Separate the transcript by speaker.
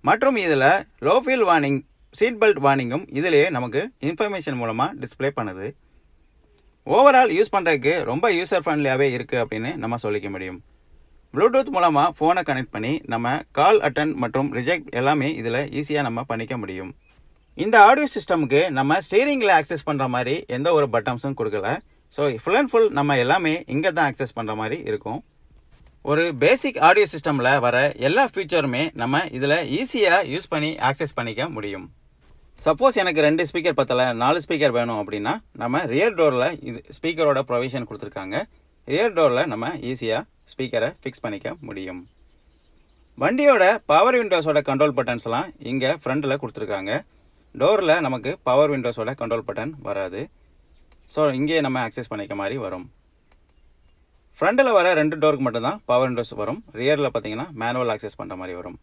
Speaker 1: மற்றும் இதில் low fuel warning, seat belt வார்னிங்கும் இதிலேயே நமக்கு இன்ஃபர்மேஷன் மூலமாக டிஸ்பிளே பண்ணுது. ஓவரால் யூஸ் பண்ணுறதுக்கு ரொம்ப யூசர் ஃப்ரெண்ட்லியாகவே இருக்குது அப்படின்னு நம்ம சொல்லிக்க முடியும். ப்ளூடூத் மூலமாக ஃபோனை கனெக்ட் பண்ணி நம்ம கால் அட்டன் மற்றும் ரிஜெக்ட் எல்லாமே இதில் ஈஸியாக நம்ம பண்ணிக்க முடியும். இந்த ஆடியோ சிஸ்டமுக்கு நம்ம ஸ்டீரிங்கில் ஆக்சஸ் பண்ணுற மாதிரி எந்த ஒரு பட்டன்ஸும் கொடுக்கல. ஸோ ஃபுல் அண்ட் ஃபுல் நம்ம எல்லாமே இங்கே தான் ஆக்சஸ் பண்ணுற மாதிரி இருக்கும். ஒரு பேசிக் ஆடியோ சிஸ்டமில் வர எல்லா ஃபீச்சருமே நம்ம இதில் ஈஸியாக யூஸ் பண்ணி ஆக்சஸ் பண்ணிக்க முடியும். சப்போஸ் எனக்கு 2 ஸ்பீக்கர் பத்தலை, 4 ஸ்பீக்கர் வேணும் அப்படின்னா நம்ம ரியர் டோரில் இது ஸ்பீக்கரோட ப்ரொவிஷன் கொடுத்துருக்காங்க. ரியர் டோரில் நம்ம ஈஸியாக ஸ்பீக்கரை ஃபிக்ஸ் பண்ணிக்க முடியும். வண்டியோட பவர் விண்டோஸோட கண்ட்ரோல் பட்டன்ஸ்லாம் இங்கே ஃப்ரண்டில் கொடுத்துருக்காங்க. டோரில் நமக்கு பவர் விண்டோஸோட கண்ட்ரோல் பட்டன் வராது. ஸோ இங்கே நம்ம ஆக்சஸ் பண்ணிக்க மாதிரி வரும். ஃப்ரண்டில் வர 2 டோருக்கு மட்டும்தான் பவர் விண்டோஸ் வரும். ரியரில் பார்த்தீங்கன்னா மேனுவல் ஆக்சஸ் பண்ணுற மாதிரி வரும்.